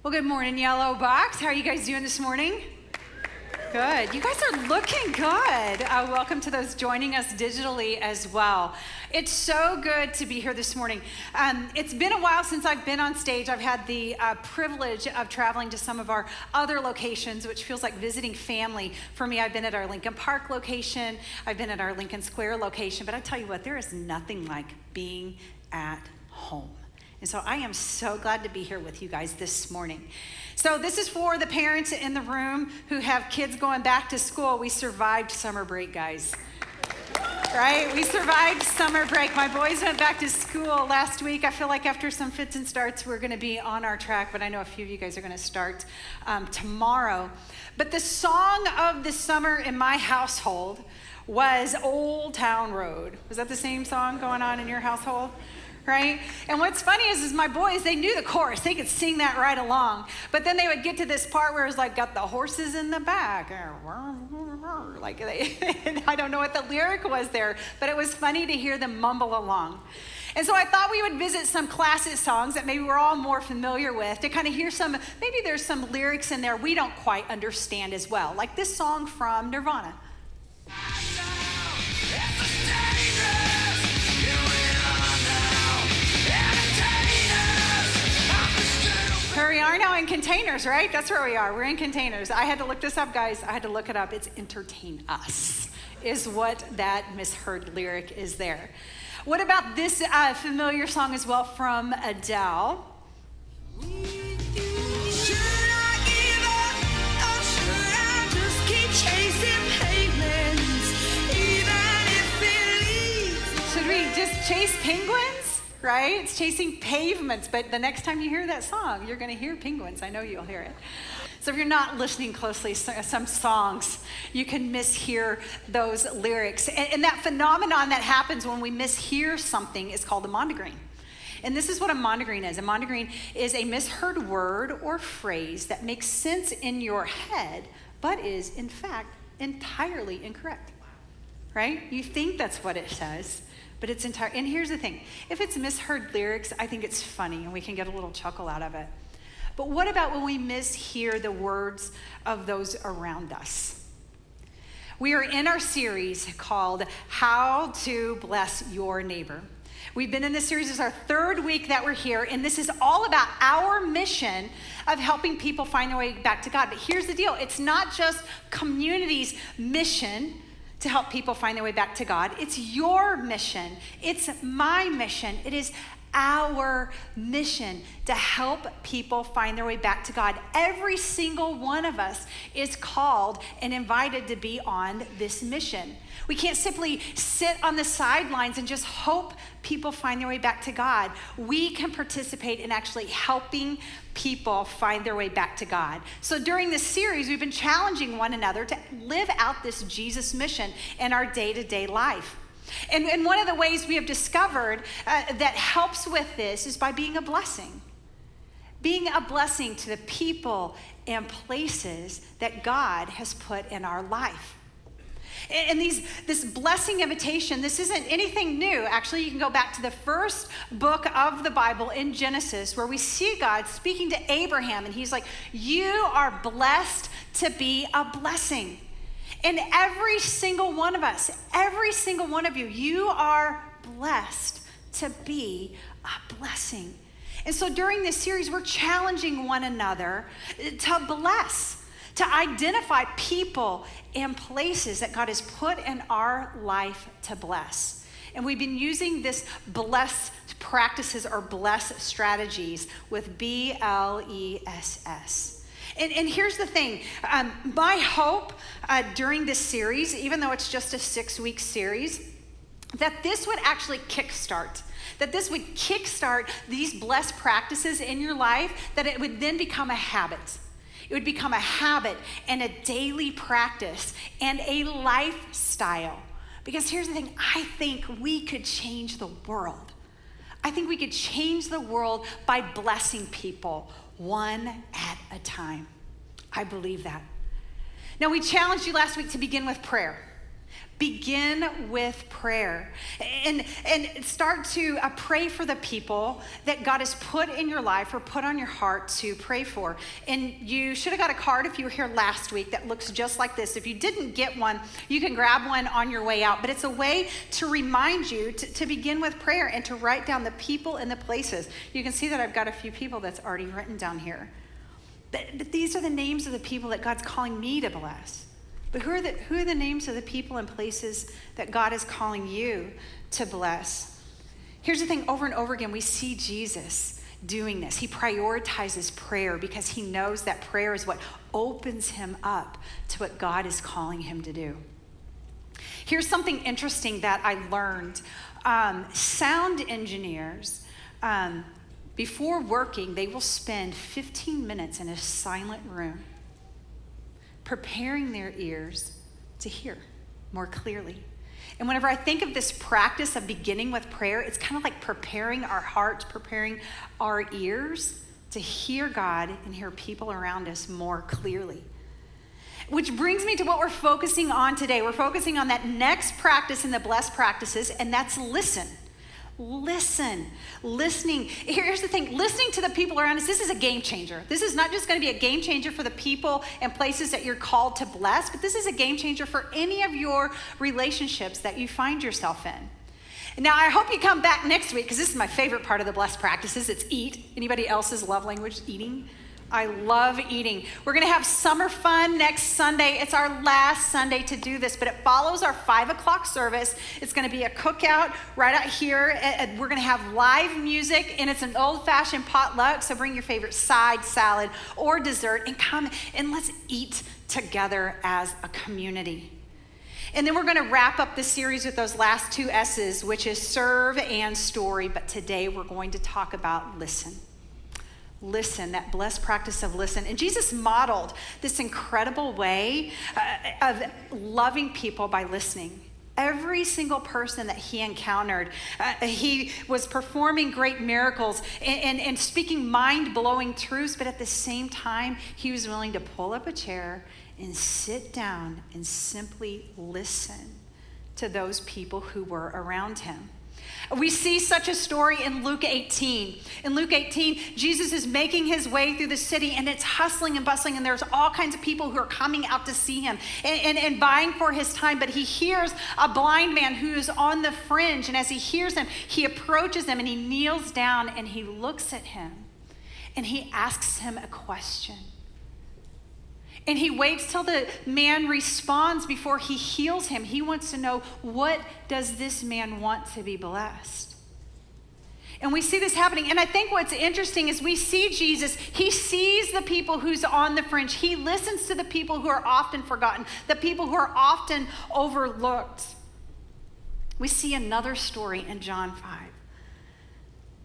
Well, good morning, Yellow Box. How are you guys doing this morning? Good. You guys are looking good. Welcome to those joining us digitally as well. It's so good to be here this morning. It's been a while since I've been on stage. I've had the privilege of traveling to some of our other locations, which feels like visiting family. For me, I've been at our Lincoln Park location. I've been at our Lincoln Square location. But I tell you what, there is nothing like being at home. And so I am so glad to be here with you guys this morning. So this is for the parents in the room who have kids going back to school. We survived summer break, guys. Right? We survived summer break. My boys went back to school last week. I feel like after some fits and starts, we're going to be on our track, but I know a few of you guys are going to start tomorrow. But the song of the summer in my household was Old Town Road. Was that the same song going on in your household? Right? And what's funny is my boys, they knew the chorus. They could sing that right along. But then they would get to this part where it's like, got the horses in the back. Like, I don't know what the lyric was there, but it was funny to hear them mumble along. And so I thought we would visit some classic songs that maybe we're all more familiar with to kind of hear maybe there's some lyrics in there we don't quite understand as well. Like this song from Nirvana. Here we are now in Containers, right? That's where we are. We're in Containers. I had to look this up, guys. I had to look it up. It's entertain us is what that misheard lyric is there. What about this familiar song as well from Adele? Should we just chase penguins? Right? It's chasing pavements, but the next time you hear that song, you're going to hear penguins. I know you'll hear it. So if you're not listening closely, some songs, you can mishear those lyrics. And that phenomenon that happens when we mishear something is called a mondegreen. And this is what a mondegreen is. A mondegreen is a misheard word or phrase that makes sense in your head, but is, in fact, entirely incorrect. Right? You think that's what it says, but it's entire. And here's the thing. If it's misheard lyrics, I think it's funny and we can get a little chuckle out of it. But what about when we mishear the words of those around us? We are in our series called How to Bless Your Neighbor. We've been in this series. This is our third week that we're here, and this is all about our mission of helping people find their way back to God. But here's the deal. It's not just community's mission to help people find their way back to God. It's your mission. It's my mission. It is our mission to help people find their way back to God. Every single one of us is called and invited to be on this mission. We can't simply sit on the sidelines and just hope people find their way back to God. We can participate in actually helping people find their way back to God. So during this series, we've been challenging one another to live out this Jesus mission in our day-to-day life. And one of the ways we have discovered that helps with this is by being a blessing. Being a blessing to the people and places that God has put in our life. And this blessing invitation, this isn't anything new. Actually, you can go back to the first book of the Bible in Genesis, where we see God speaking to Abraham, and he's like, you are blessed to be a blessing. And every single one of us, every single one of you, you are blessed to be a blessing. And so during this series, we're challenging one another to bless, to identify people and places that God has put in our life to bless. And we've been using this bless practices or bless strategies with BLESS. And here's the thing, my hope during this series, even though it's just a 6-week series, that this would actually kickstart these blessed practices in your life, that it would then become a habit. It would become a habit and a daily practice and a lifestyle. Because here's the thing, I think we could change the world. I think we could change the world by blessing people one at a time. I believe that. Now, we challenged you last week to begin with prayer. Begin with prayer and start to pray for the people that God has put in your life or put on your heart to pray for. And you should have got a card if you were here last week that looks just like this. If you didn't get one, you can grab one on your way out. But it's a way to remind you to begin with prayer and to write down the people and the places. You can see that I've got a few people that's already written down here. But these are the names of the people that God's calling me to bless. But who are the names of the people and places that God is calling you to bless? Here's the thing, over and over again, we see Jesus doing this. He prioritizes prayer because he knows that prayer is what opens him up to what God is calling him to do. Here's something interesting that I learned. Sound engineers, before working, they will spend 15 minutes in a silent room preparing their ears to hear more clearly. And whenever I think of this practice of beginning with prayer, it's kind of like preparing our hearts, preparing our ears to hear God and hear people around us more clearly. Which brings me to what we're focusing on today. We're focusing on that next practice in the blessed practices, and that's listen. Listening. Here's the thing, listening to the people around us, this is a game changer. This is not just going to be a game changer for the people and places that you're called to bless, but this is a game changer for any of your relationships that you find yourself in. Now, I hope you come back next week because this is my favorite part of the blessed practices. It's eat. Anybody else's love language, eating? I love eating. We're going to have summer fun next Sunday. It's our last Sunday to do this, but it follows our 5 o'clock service. It's going to be a cookout right out here. We're going to have live music, and it's an old-fashioned potluck, so bring your favorite side, salad, or dessert, and come and let's eat together as a community. And then we're going to wrap up the series with those last 2 S's, which is serve and story, but today we're going to talk about listen. Listen, that blessed practice of listen. And Jesus modeled this incredible way of loving people by listening. Every single person that he encountered, he was performing great miracles and speaking mind-blowing truths, but at the same time, he was willing to pull up a chair and sit down and simply listen to those people who were around him. We see such a story in Luke 18. In Luke 18, Jesus is making his way through the city, and it's hustling and bustling, and there's all kinds of people who are coming out to see him and vying for his time. But he hears a blind man who is on the fringe, and as he hears him, he approaches him, and he kneels down, and he looks at him, and he asks him a question. And he waits till the man responds before he heals him. He wants to know, what does this man want to be blessed? And we see this happening. And I think what's interesting is we see Jesus, he sees the people who's on the fringe. He listens to the people who are often forgotten, the people who are often overlooked. We see another story in John 5.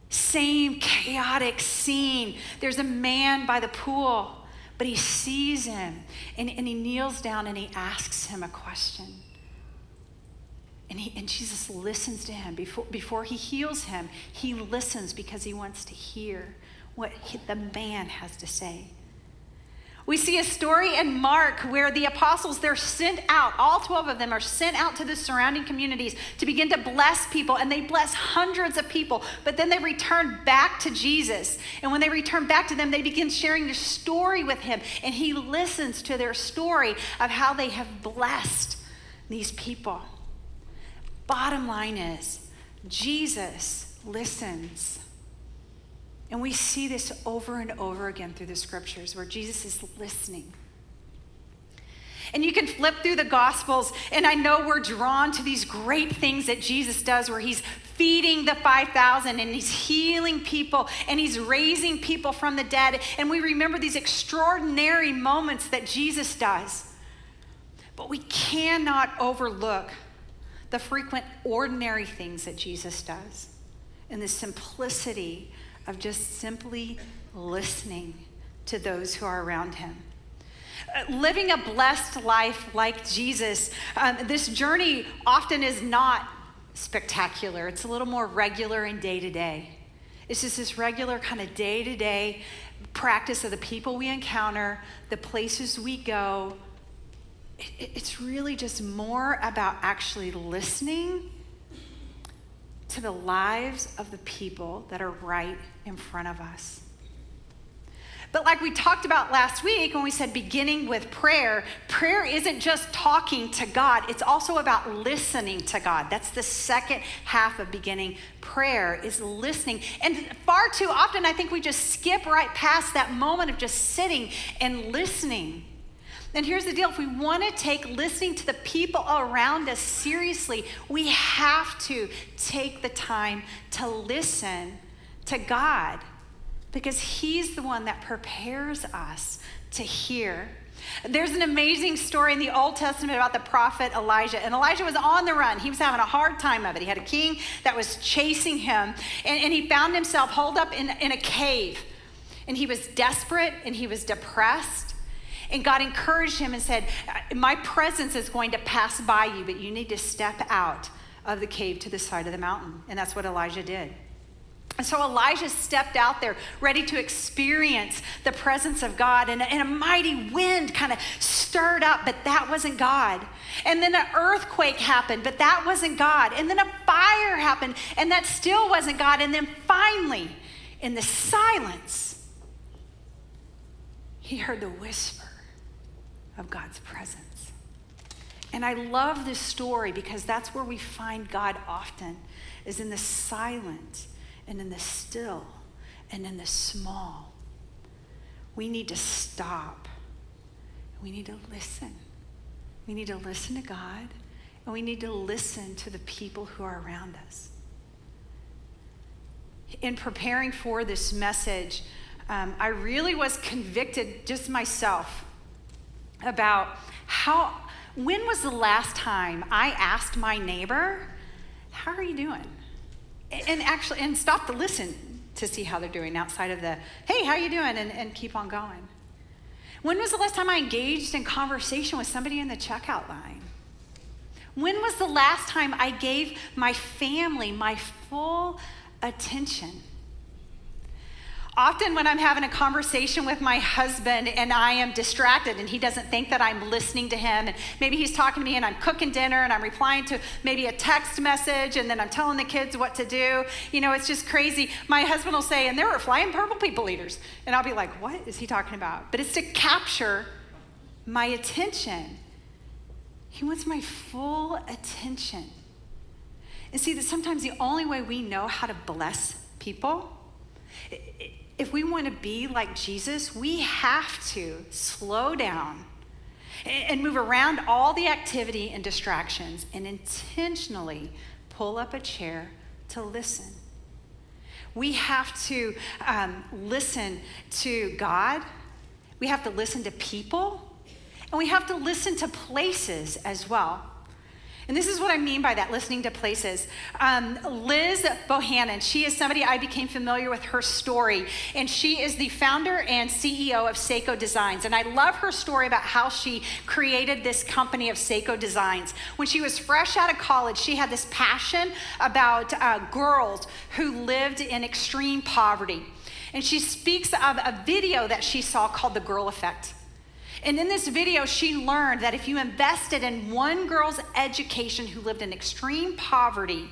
Same chaotic scene. There's a man by the pool. But he sees him, and he kneels down, and he asks him a question. And Jesus listens to him. Before he heals him, he listens because he wants to hear what the man has to say. We see a story in Mark where the apostles, they're sent out, all 12 of them are sent out to the surrounding communities to begin to bless people, and they bless hundreds of people, but then they return back to Jesus. And when they return back to them, they begin sharing their story with him, and he listens to their story of how they have blessed these people. Bottom line is, Jesus listens. And we see this over and over again through the scriptures where Jesus is listening. And you can flip through the Gospels, and I know we're drawn to these great things that Jesus does where he's feeding the 5,000 and he's healing people and he's raising people from the dead. And we remember these extraordinary moments that Jesus does. But we cannot overlook the frequent ordinary things that Jesus does and the simplicity of just simply listening to those who are around him. Living a blessed life like Jesus, this journey often is not spectacular. It's a little more regular and day-to-day. It's just this regular kind of day-to-day practice of the people we encounter, the places we go, It's really just more about actually listening to the lives of the people that are right in front of us. But like we talked about last week when we said beginning with prayer, prayer isn't just talking to God, it's also about listening to God. That's the second half of beginning prayer, is listening. And far too often, I think we just skip right past that moment of just sitting and listening. And here's the deal, if we want to take listening to the people around us seriously, we have to take the time to listen to God, because he's the one that prepares us to hear. There's an amazing story in the Old Testament about the prophet Elijah. And Elijah was on the run. He was having a hard time of it. He had a king that was chasing him. And he found himself holed up in a cave. And he was desperate and he was depressed. And God encouraged him and said, my presence is going to pass by you, but you need to step out of the cave to the side of the mountain. And that's what Elijah did. And so Elijah stepped out there ready to experience the presence of God, and a mighty wind kind of stirred up, but that wasn't God. And then an earthquake happened, but that wasn't God. And then a fire happened, and that still wasn't God. And then finally, in the silence, he heard the whisper of God's presence. And I love this story because that's where we find God often, is in the silent and in the still and in the small. We need to stop. We need to listen. We need to listen to God, and we need to listen to the people who are around us. In preparing for this message, I really was convicted just myself about when was the last time I asked my neighbor, how are you doing? And stop to listen to see how they're doing outside of the, hey, how you doing? And keep on going. When was the last time I engaged in conversation with somebody in the checkout line? When was the last time I gave my family my full attention? Often when I'm having a conversation with my husband and I am distracted and he doesn't think that I'm listening to him, and maybe he's talking to me and I'm cooking dinner and I'm replying to maybe a text message and then I'm telling the kids what to do. You know, it's just crazy. My husband will say, and there were flying purple people eaters. And I'll be like, what is he talking about? But it's to capture my attention. He wants my full attention. And see, that sometimes the only way we know how to bless people, if we want to be like Jesus, we have to slow down and move around all the activity and distractions and intentionally pull up a chair to listen. We have to listen to God. We have to listen to people. And we have to listen to places as well. And this is what I mean by that, listening to places. Liz Bohannon, she is somebody I became familiar with her story. And she is the founder and CEO of Seiko Designs. And I love her story about how she created this company of Seiko Designs. When she was fresh out of college, she had this passion about girls who lived in extreme poverty. And she speaks of a video that she saw called The Girl Effect. And in this video, she learned that if you invested in one girl's education who lived in extreme poverty,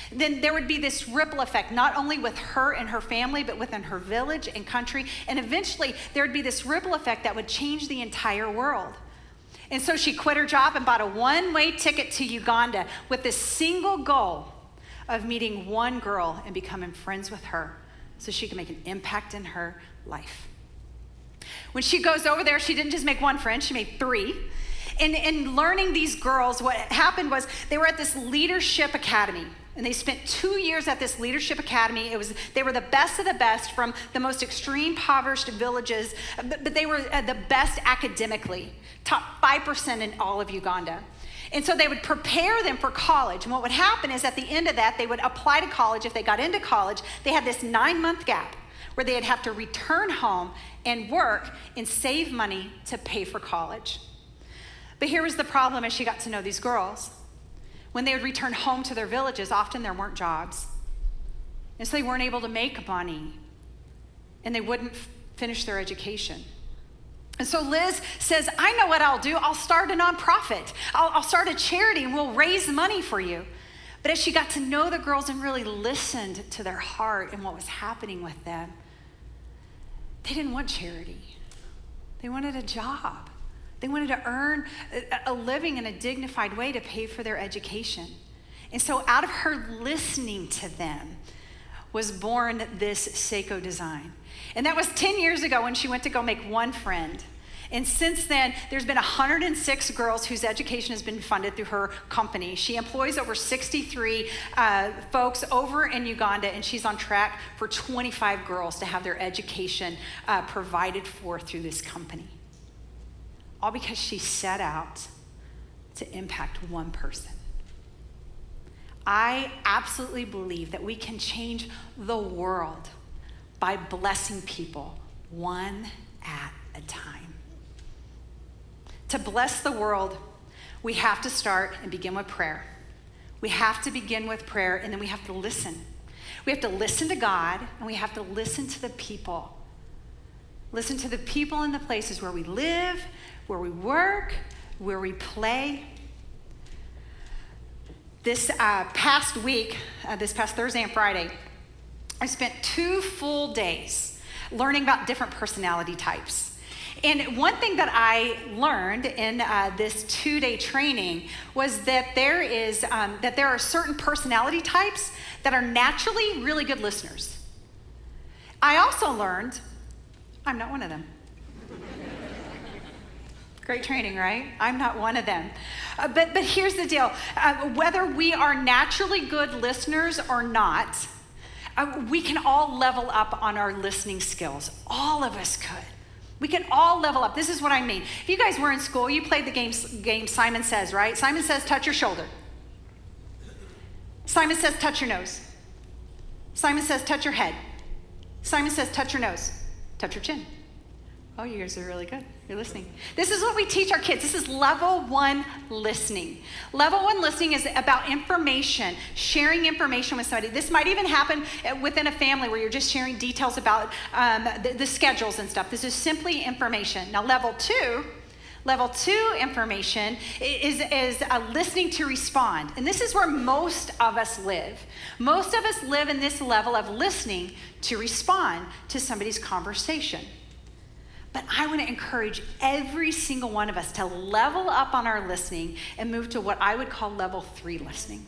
then there would be this ripple effect, not only with her and her family, but within her village and country. And eventually, there would be this ripple effect that would change the entire world. And so she quit her job and bought a one-way ticket to Uganda with this single goal of meeting one girl and becoming friends with her so she could make an impact in her life. When she goes over there, she didn't just make one friend, she made 3. And in learning these girls, what happened was they were at this leadership academy. And they spent 2 years at this leadership academy. They were the best of the best from the most extreme impoverished villages, but they were the best academically, top 5% in all of Uganda. And so they would prepare them for college. And what would happen is at the end of that, they would apply to college. If they got into college, they had this 9-month gap where they'd have to return home and work and save money to pay for college. But here was the problem as she got to know these girls. When they would return home to their villages, often there weren't jobs. And so they weren't able to make money. And they wouldn't finish their education. And so Liz says, I know what I'll do. I'll start a nonprofit. I'll start a charity and we'll raise money for you. But as she got to know the girls and really listened to their heart and what was happening with them, they didn't want charity. They wanted a job. They wanted to earn a living in a dignified way to pay for their education. And so out of her listening to them was born this Seiko design. And that was 10 years ago when she went to go make one friend. And since then, there's been 106 girls whose education has been funded through her company. She employs over 63 folks over in Uganda, and she's on track for 25 girls to have their education provided for through this company. All because she set out to impact one person. I absolutely believe that we can change the world by blessing people one at a time. To bless the world, we have to start and begin with prayer. We have to begin with prayer, and then we have to listen. We have to listen to God, and we have to listen to the people. Listen to the people in the places where we live, where we work, where we play. This past week, this past Thursday and Friday, I spent 2 full days learning about different personality types. And one thing that I learned in this 2-day training was that there are certain personality types that are naturally really good listeners. I also learned I'm not one of them. Great training, right? I'm not one of them. But here's the deal. Whether we are naturally good listeners or not, we can all level up on our listening skills. All of us could. We can all level up. This is what I mean. If you guys were in school, you played the game Simon Says, right? Simon Says, touch your shoulder. Simon Says, touch your nose. Simon Says, touch your head. Simon Says, touch your nose. Touch your chin. Oh, you guys are really good. You're listening. This is what we teach our kids. This is level 1 listening. Level 1 listening is about information, sharing information with somebody. This might even happen within a family where you're just sharing details about the schedules and stuff. This is simply information. Now, level 2 information is listening to respond. And this is where most of us live. Most of us live in this level of listening to respond to somebody's conversation. But I want to encourage every single one of us to level up on our listening and move to what I would call level 3 listening.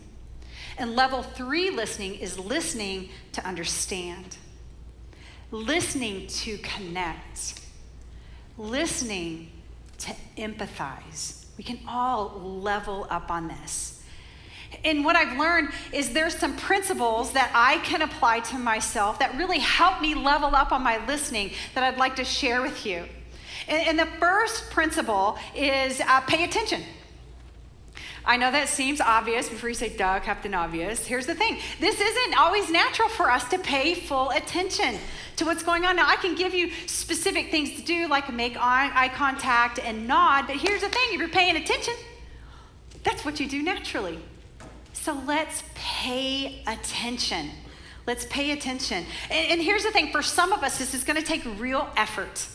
And level 3 listening is listening to understand, listening to connect, listening to empathize. We can all level up on this. And what I've learned is there's some principles that I can apply to myself that really help me level up on my listening that I'd like to share with you. And the first principle is pay attention. I know that seems obvious before you say, duh, Captain Obvious. Here's the thing. This isn't always natural for us to pay full attention to what's going on. Now, I can give you specific things to do, like make eye contact and nod, but here's the thing. If you're paying attention, that's what you do naturally. So let's pay attention. Let's pay attention. And here's the thing. For some of us, this is going to take real effort.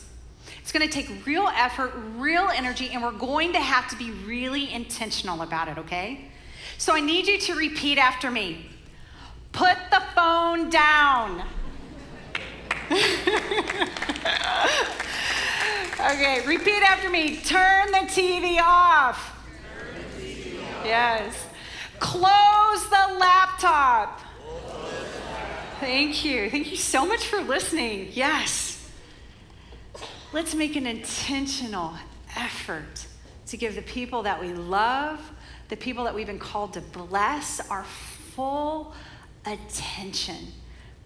It's going to take real effort, real energy, and we're going to have to be really intentional about it, okay? So I need you to repeat after me. Put the phone down. Okay, repeat after me. Turn the TV off. Turn the TV off. Yes. Close the laptop. Thank you. Thank you so much for listening. Yes. Let's make an intentional effort to give the people that we love, the people that we've been called to bless, our full attention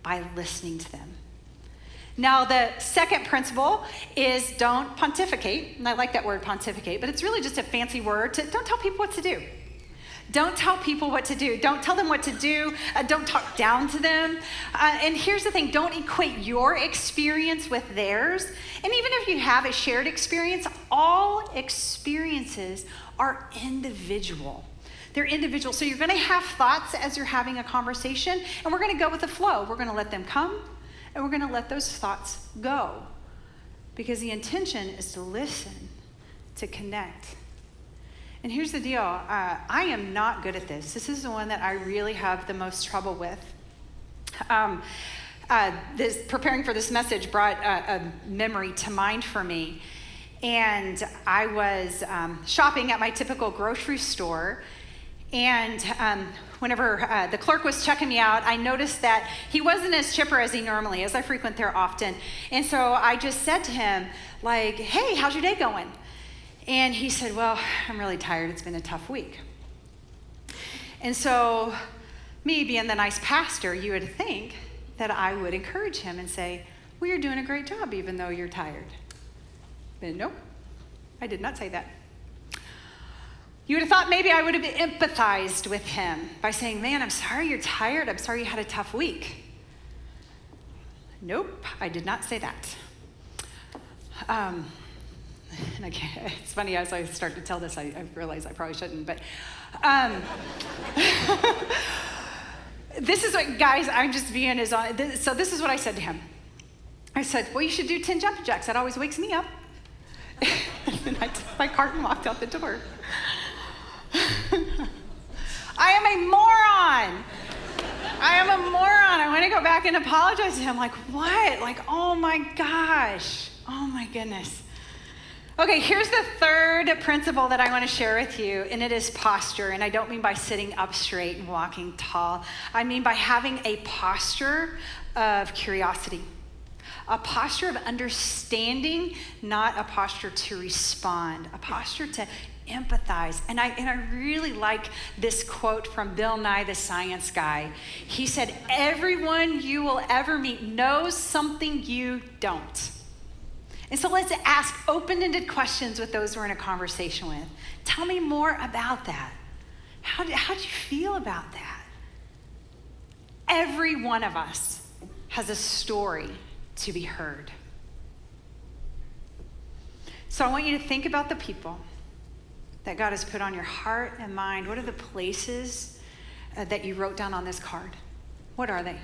by listening to them. Now, the second principle is don't pontificate. And I like that word, pontificate, but it's really just a fancy word to don't tell people what to do. Don't tell people what to do. Don't tell them what to do. Don't talk down to them. And here's the thing. Don't equate your experience with theirs. And even if you have a shared experience, all experiences are individual. They're individual. So you're going to have thoughts as you're having a conversation, and we're going to go with the flow. We're going to let them come, and we're going to let those thoughts go. Because the intention is to listen, to connect. And here's the deal. I am not good at this. This is the one that I really have the most trouble with. Preparing for this message brought a memory to mind for me. And I was shopping at my typical grocery store. And whenever the clerk was checking me out, I noticed that he wasn't as chipper as he normally is. I frequent there often. And so I just said to him, like, hey, how's your day going? And he said, well, I'm really tired. It's been a tough week. And so me being the nice pastor, you would think that I would encourage him and say, well, you're doing a great job even though you're tired. But nope, I did not say that. You would have thought maybe I would have empathized with him by saying, man, I'm sorry you're tired. I'm sorry you had a tough week. Nope, I did not say that. And again, it's funny, as I start to tell this, I realize I probably shouldn't, but this is what, guys, I'm just being as honest. So this is what I said to him. I said, well, you should do 10 jumping jacks. That always wakes me up. And I took my cart and walked out the door. I am a moron. I want to go back and apologize to him. Like, what? Like, oh my gosh. Oh my goodness. Okay, here's the third principle that I want to share with you, and it is posture. And I don't mean by sitting up straight and walking tall. I mean by having a posture of curiosity, a posture of understanding, not a posture to respond, a posture to empathize. And I really like this quote from Bill Nye, the science guy. He said, everyone you will ever meet knows something you don't. And so let's ask open-ended questions with those we're in a conversation with. Tell me more about that. How do you feel about that? Every one of us has a story to be heard. So I want you to think about the people that God has put on your heart and mind. What are the places that you wrote down on this card? What are they?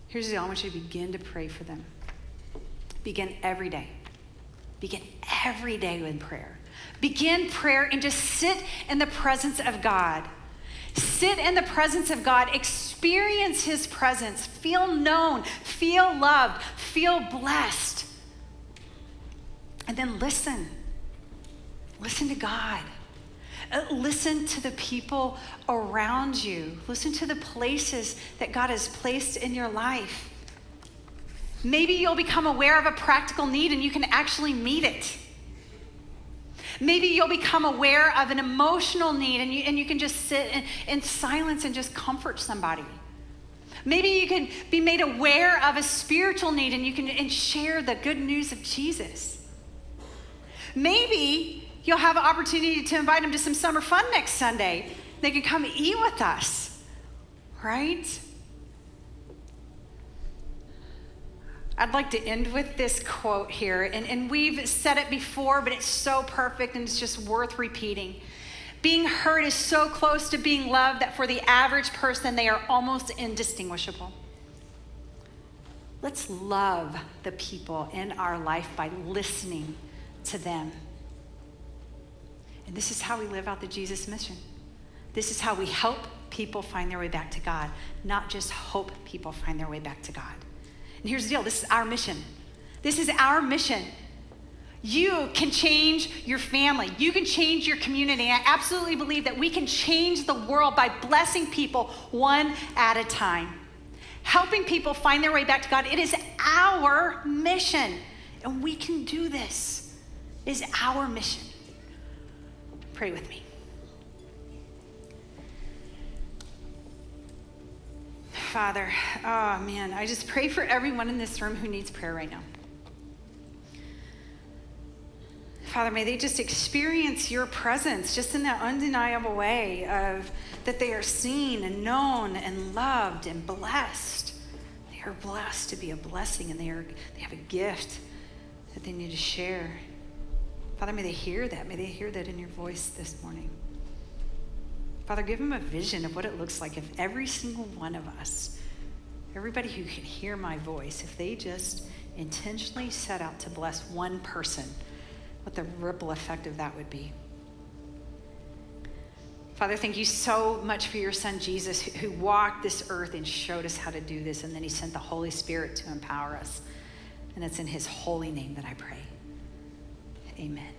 Here's the deal. I want you to begin to pray for them. Begin every day. Begin every day with prayer. Begin prayer and just sit in the presence of God. Sit in the presence of God. Experience his presence. Feel known. Feel loved. Feel blessed. And then listen. Listen to God. Listen to the people around you. Listen to the places that God has placed in your life. Maybe you'll become aware of a practical need and you can actually meet it. Maybe you'll become aware of an emotional need and you can just sit in silence and just comfort somebody. Maybe you can be made aware of a spiritual need and you can share the good news of Jesus. Maybe you'll have an opportunity to invite them to some summer fun next Sunday. They can come eat with us, right? I'd like to end with this quote here, and we've said it before, but it's so perfect and it's just worth repeating. Being heard is so close to being loved that for the average person, they are almost indistinguishable. Let's love the people in our life by listening to them. And this is how we live out the Jesus mission. This is how we help people find their way back to God, not just hope people find their way back to God. And here's the deal. This is our mission. This is our mission. You can change your family. You can change your community. I absolutely believe that we can change the world by blessing people one at a time. Helping people find their way back to God. It is our mission. And we can do this. It is our mission. Pray with me. Father, oh man, I just pray for everyone in this room who needs prayer right now. Father, may they just experience your presence just in that undeniable way of that they are seen and known and loved and blessed. They are blessed to be a blessing and they have a gift that they need to share. Father, may they hear that. May they hear that in your voice this morning. Father, give them a vision of what it looks like if every single one of us everybody who can hear my voice, if they just intentionally set out to bless one person, what the ripple effect of that would be. Father, thank you so much for your son, Jesus, who walked this earth and showed us how to do this. And then he sent the Holy Spirit to empower us. And it's in his holy name that I pray. Amen.